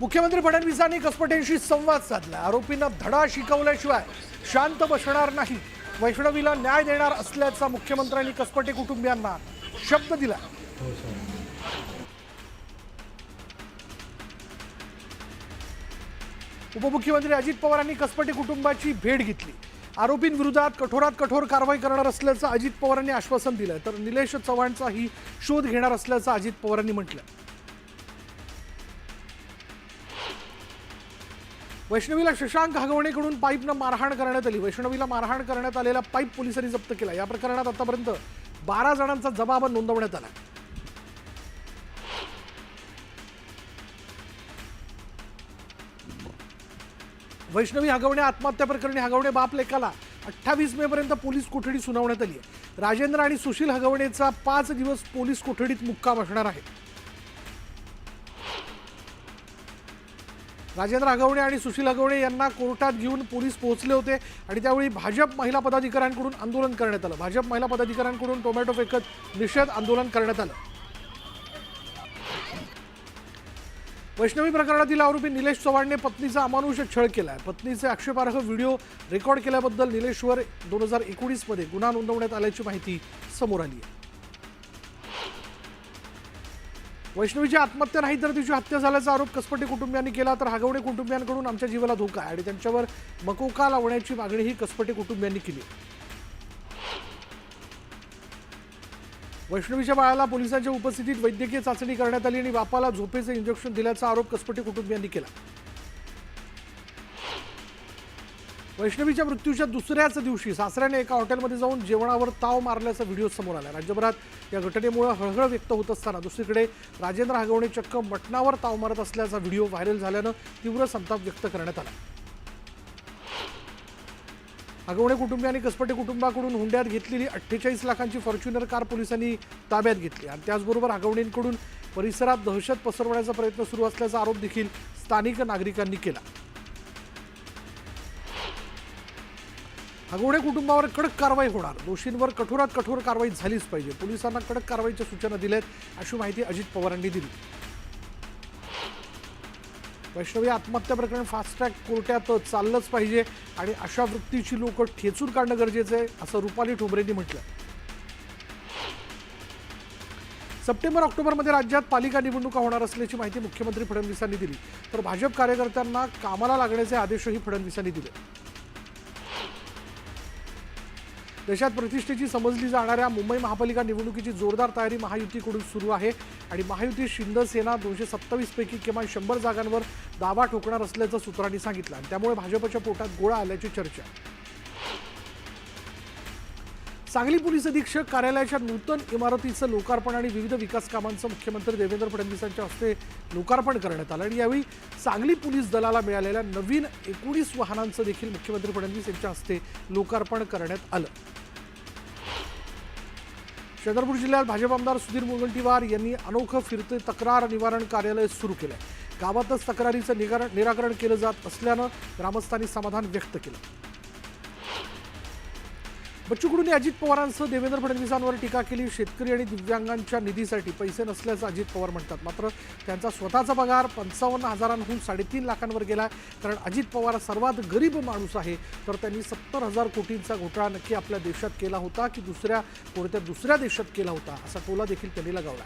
मुख्यमंत्री फडणवीसांनी कसपटेंशी संवाद साधला। आरोपींना धडा शिकवल्याशिवाय शांत बसणार नाही। वैष्णवीला न्याय देणार असल्याचा मुख्यमंत्र्यांनी कसपटे कुटुंबियांना शब्द दिला। उपमुख्यमंत्री अजित पवारांनी कसपटे कुटुंबाची भेट घेतली। आरोपींविरोधात कठोरात कठोर कारवाई करणार असल्याचं अजित पवारांनी आश्वासन दिलं। तर निलेश चव्हाणचाही शोध घेणार असल्याचं अजित पवारांनी म्हटलं। वैष्णवीला शशांक हगवणेकडून पाईपनं मारहाण करण्यात आली। वैष्णवीला मारहाण करण्यात आलेला पाईप पोलिसांनी जप्त केला। या प्रकरणात आतापर्यंत 12 जणांचा जबाब नोंदवण्यात आला। वैष्णवी हगवणे आत्महत्या प्रकरणी हगवणे बाप लेकाला 28 मे पर्यंत पोलीस कोठडी सुनावण्यात आली आहे। राजेंद्र आणि सुशील हगवणेचा 5 दिवस पोलीस कोठडीत मुक्काम असणार आहे। राजेंद्र हगवणे आणि सुशील हगवणे यांना कोर्टात घेऊन पोलीस पोहोचले होते आणि त्यावेळी भाजप महिला पदाधिकाऱ्यांकडून आंदोलन करण्यात आलं। भाजप महिला पदाधिकाऱ्यांकडून टोमॅटो फेकत निषेध आंदोलन करण्यात आलं। वैष्णवी प्रकरणातील आरोपी निलेश चव्हाणने पत्नीचा अमानुष छळ केलाय। पत्नीचे आक्षेपार्ह व्हिडिओ रेकॉर्ड केल्याबद्दल निलेशवर 2019 मध्ये गुन्हा नोंदवण्यात आल्याची माहिती समोर आली आहे। वैष्णवीची आत्महत्या नाही तर तिची हत्या झाल्याचा आरोप कसपटे कुटुंबियांनी केला। तर हगवणे कुटुंबियांकडून आमच्या जीवाला धोका आहे आणि त्यांच्यावर मकोका लावण्याची मागणीही कसपटे कुटुंबियांनी केली। वैष्णवीच्या बाळाला पोलिसांच्या उपस्थितीत वैद्यकीय चाचणी करण्यात आली आणि बापाला झोपेचे इंजेक्शन दिल्याचा आरोप कसपटे कुटुंबियांनी केला। वैष्णवीच्या मृत्यूच्या दुसऱ्याच दिवशी सासऱ्याने एका हॉटेलमध्ये जाऊन जेवणावर ताव मारल्याचा व्हिडिओ समोर आला। राज्यभरात या घटनेमुळे हळहळ व्यक्त होत असताना दुसरीकडे राजेंद्र हगवणे चक्क मटणावर ताव मारत असल्याचा व्हिडिओ व्हायरल झाल्यानं तीव्र संताप व्यक्त करण्यात आला। हगवणे कुटुंबियांनी कसपटे कुटुंबाकडून हुंड्यात घेतलेली 48 लाखांची फॉर्च्युनर कार पोलिसांनी ताब्यात घेतली आणि त्याचबरोबर हगवणेंकडून परिसरात दहशत पसरवण्याचा प्रयत्न सुरू असल्याचा आरोप देखील स्थानिक नागरिकांनी केला। हगवणे कुटुंबावर कडक कारवाई होणार। दोषींवर कठोरात कठोर कारवाई झालीच पाहिजे। पोलिसांना कडक कारवाईच्या सूचना दिल्यात अशी माहिती अजित पवारांनी दिली। वैष्णवी आत्महत्या प्रकरण फास्ट ट्रॅक कोर्टात चाललंच पाहिजे आणि अशा वृत्तीची लोक ठेचून काढणं गरजेचं आहे असं रुपाली ठोंबरेंनी म्हटलं। सप्टेंबर ऑक्टोबरमध्ये राज्यात पालिका निवडणुका होणार असल्याची माहिती मुख्यमंत्री फडणवीसांनी दिली। तर भाजप कार्यकर्त्यांना कामाला लागण्याचे आदेशही फडणवीसांनी दिले। देशात प्रतिष्ठेची समजली जाणाऱ्या मुंबई महापालिका निवडणुकीची जोरदार तयारी महायुतीकडून सुरू आहे आणि महायुती शिंदसेना 227 पैकी किमान 100 जागांवर दावा ठोकणार असल्याचं सूत्रांनी सांगितलं आणि त्यामुळे भाजपच्या पोटात गोळा आल्याची चर्चा। सांगली पोलीस अधीक्षक कार्यालयाच्या नूतन इमारतीचं लोकार्पण आणि विविध विकास कामांचं मुख्यमंत्री देवेंद्र फडणवीसांच्या हस्ते लोकार्पण करण्यात आलं आणि यावेळी सांगली पोलीस दलाला मिळालेल्या नवीन 19 वाहनांचं देखील मुख्यमंत्री फडणवीस यांच्या हस्ते लोकार्पण करण्यात आलं। चंद्रपूर जिल्ह्यात भाजप आमदार सुधीर मुनगंटीवार यांनी अनोखं फिरते तक्रार निवारण कार्यालय सुरू केलंय। गावातच तक्रारीचं निराकरण केलं जात असल्यानं ग्रामस्थांनी समाधान व्यक्त केलं। बच्चू कडूंनी अजित पवारांसह देवेंद्र फडणवीसांवर टीका केली। शेतकरी आणि दिव्यांगांच्या निधीसाठी पैसे नसल्याचं अजित पवार म्हणतात। मात्र त्यांचा स्वतःचा पगार 55,000हून 3.5 लाखांवर गेला। कारण अजित पवार सर्वात गरीब माणूस आहे। तर त्यांनी 70,000 कोटींचा घोटाळा नक्की आपल्या देशात केला होता की दुसऱ्या देशात केला होता असा टोला देखील त्यांनी लगावला।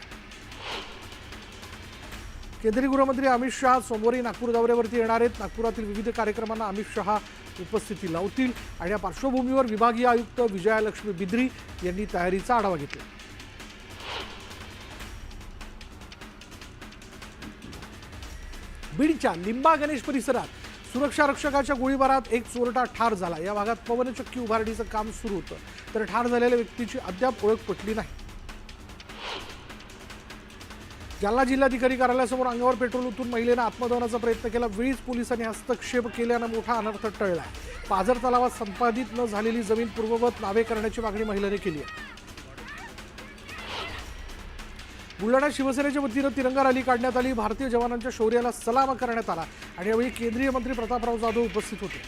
केंद्रीय गृहमंत्री अमित शहा सोमवारी नागपूर दौऱ्यावरती येणार आहेत। नागपुरातील विविध कार्यक्रमांना अमित शहा उपस्थिती लावतील आणि या पार्श्वभूमीवर विभागीय आयुक्त विजयालक्ष्मी बिद्री यांनी तयारीचा आढावा घेतला। बीडच्या लिंबा गणेश परिसरात सुरक्षा रक्षकाच्या गोळीबारात एक चोरटा ठार झाला। या भागात पवनचक्की उभारणीचं काम सुरू होतं तर ठार झालेल्या व्यक्तीची अद्याप ओळख पटली नाही। जालना जिल्हाधिकारी कार्यालयासमोर अंगावर पेट्रोल ओतून महिलेनं आत्मदहनाचा प्रयत्न केला। वेळीच पोलिसांनी हस्तक्षेप केल्यानं मोठा अनर्थ टळला। पाझर तलावात संपादित न झालेली जमीन पूर्ववत नावे करण्याची मागणी महिलेने केली आहे। बुलढाण्यात शिवसेनेच्या वतीनं तिरंगा रॅली काढण्यात आली। भारतीय जवानांच्या शौर्याला सलाम करण्यात आला आणि यावेळी केंद्रीय मंत्री प्रतापराव जाधव उपस्थित होते।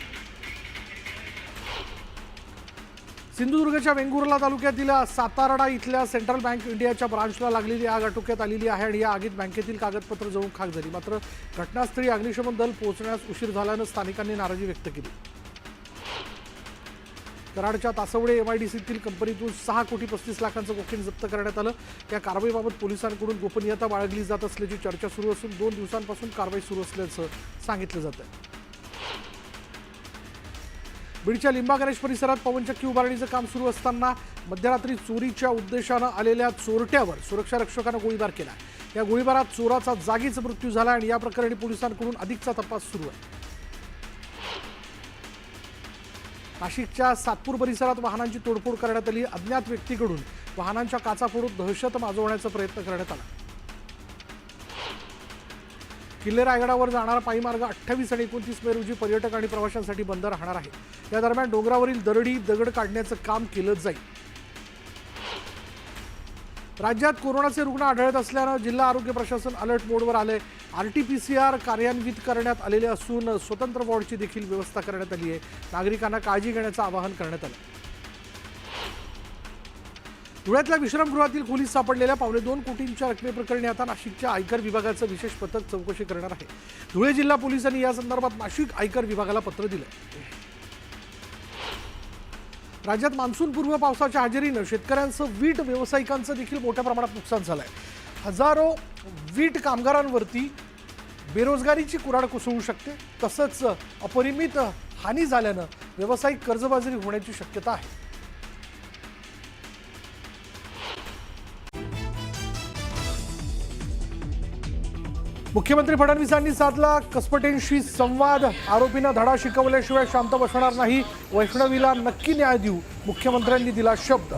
सिंधुदुर्गच्या वेंगुर्ला तालुक्यातील सातारडा इथल्या सेंट्रल बँक इंडियाच्या ब्रांचला लागलेली आग आटोक्यात आलेली आहे आणि या आगीत बँकेतील कागदपत्र जळून खाक झाली. मात्र घटनास्थळी अग्निशमन दल पोहोचण्यास उशीर झाल्यानं स्थानिकांनी नाराजी व्यक्त केली. कराडच्या तासवडे MIDCतील कंपनीतून 6 कोटी 35 लाखांचं कोकेन जप्त करण्यात आलं. या कारवाईबाबत पोलिसांकडून गोपनीयता बाळगली जात असल्याची चर्चा सुरू असून 2 दिवसांपासून कारवाई सुरू असल्याचं सांगितलं जातं. बीडच्या लिंबा गणेश परिसरात पवनचक्की उभारणीचं काम सुरू असताना मध्यरात्री चोरीच्या उद्देशानं आलेल्या चोरट्यावर सुरक्षा रक्षकानं गोळीबार केला. या गोळीबारात चोराचा जागीच मृत्यू झाला आणि या प्रकरणी पोलिसांकडून अधिकचा तपास सुरू आहे. नाशिकच्या सातपूर परिसरात वाहनांची तोडफोड करण्यात आली. अज्ञात व्यक्तीकडून वाहनांच्या काचा फोडून दहशत माजवण्याचा प्रयत्न करण्यात आला. किल्ले रायगडावर जाणारा पायी मार्ग 28 आणि 29 मे रोजी पर्यटक आणि प्रवाशांसाठी बंद राहणार आहे. या दरम्यान डोंगरावरील दरडी दगड काढण्याचं काम केलं जाईल. राज्यात कोरोनाचे रुग्ण आढळत असल्यानं जिल्हा आरोग्य प्रशासन अलर्ट मोडवर आलंय. RT-PCR कार्यान्वित करण्यात आलेले असून स्वतंत्र वॉर्डची देखील व्यवस्था करण्यात आली आहे. नागरिकांना काळजी घेण्याचं आवाहन करण्यात आलं. धुळ्यातल्या विश्रामगृहातील खोलीत सापडलेल्या 2.25 कोटींच्या रकमेप्रकरणी आता नाशिकच्या आयकर विभागाचं विशेष पथक चौकशी करणार आहे. धुळे जिल्हा पोलिसांनी या संदर्भात नाशिक आयकर विभागाला पत्र दिलं. राज्यात मान्सूनपूर्व पावसाच्या हजेरीनं शेतकऱ्यांचं वीट व्यावसायिकांचं देखील मोठ्या प्रमाणात नुकसान झालंय. हजारो वीट कामगारांवरती बेरोजगारीची कुऱ्हाड कोसळू शकते. तसंच अपरिमित हानी झाल्यानं व्यावसायिक कर्जबाजारी होण्याची शक्यता आहे. मुख्यमंत्री फडणवीसांनी साधला कसपटेंशी संवाद. आरोपींना धडा शिकवल्याशिवाय शांत बसणार नाही. वैष्णवीला नक्की न्याय देऊ, मुख्यमंत्र्यांनी दिला शब्द.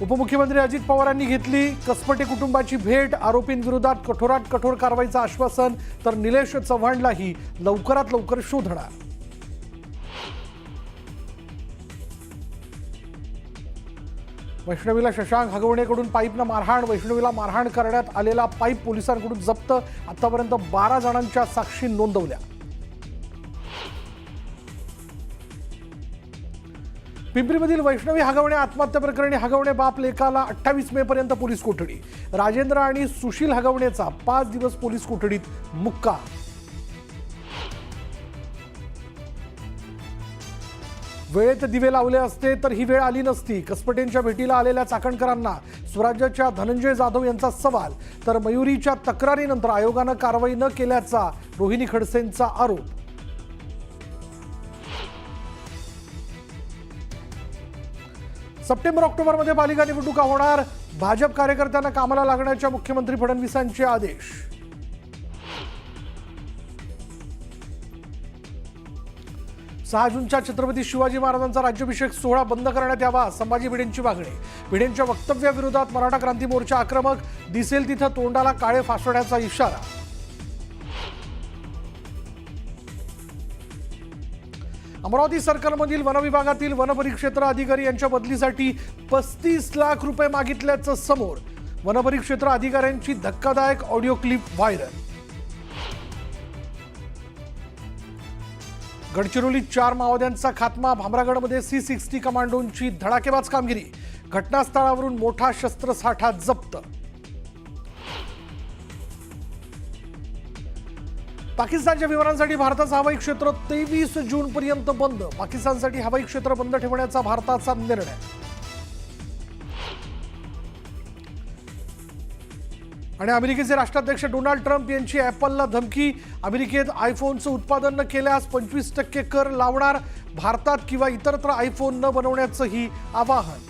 उपमुख्यमंत्री अजित पवारांनी घेतली कसपटे कुटुंबाची भेट. आरोपींविरोधात कठोरात कठोर कारवाईचं आश्वासन. तर निलेश चव्हाणलाही लवकरात लवकर शोधणार. वैष्णवीला शशांक हगवणेकडून पाईपनं मारहाण. वैष्णवीला मारहाण करण्यात आलेला पाईप पोलिसांकडून जप्त. आतापर्यंत 12 जणांच्या साक्षी नोंदवल्या. पिंपरीमधील वैष्णवी हगवणे आत्महत्या प्रकरणी हगवणे बाप लेकाला 28 मे पर्यंत पोलीस कोठडी. राजेंद्र आणि सुशील हगवणेचा 5 दिवस पोलीस कोठडीत मुक्काम. वेळेत दिवे लावले असते तर ही वेळ आली नसती. कसपटेंच्या भेटीला आलेल्या चाकणकरांना स्वराज्याच्या धनंजय जाधव यांचा सवाल. तर मयुरीच्या तक्रारीनंतर आयोगानं कारवाई न केल्याचा रोहिणी खडसेंचा आरोप. सप्टेंबर-ऑक्टोबरमध्ये पालिका निवडणुका होणार. भाजप कार्यकर्त्यांना कामाला लागण्याच्या मुख्यमंत्री फडणवीसांचे आदेश. 6 जूनच्या छत्रपती शिवाजी महाराजांचा राज्याभिषेक सोहळा बंद करण्यात यावा, संभाजी भिडेंची मागणी. भिडेंच्या वक्तव्याविरोधात मराठा क्रांती मोर्चा आक्रमक. दिसेल तिथं तोंडाला काळे फासवण्याचा इशारा. अमरावती सर्कलमधील वनविभागातील वनपरिक्षेत्र अधिकारी यांच्या बदलीसाठी 35 लाख रुपये मागितल्याचं समोर. वनपरिक्षेत्र अधिकाऱ्यांची धक्कादायक ऑडिओ क्लिप व्हायरल. गडचिरोलीत 4 माओवाद्यांचा खात्मा. भामरागडमध्ये C-60 कमांडोंची धडाकेबाज कामगिरी. घटनास्थळावरून मोठा शस्त्रसाठा जप्त. पाकिस्तानच्या विमानांसाठी भारताचं हवाई क्षेत्र 23 जूनपर्यंत बंद. पाकिस्तानसाठी हवाई क्षेत्र बंद ठेवण्याचा भारताचा निर्णय. आणि अमेरिकेचे राष्ट्राध्यक्ष डोनाल्ड ट्रम्प यांची ॲपलला धमकी. अमेरिकेत आयफोनचं उत्पादन न केल्यास 25% कर लावणार. भारतात किंवा इतरत्र आयफोन न बनवण्याचंही आवाहन.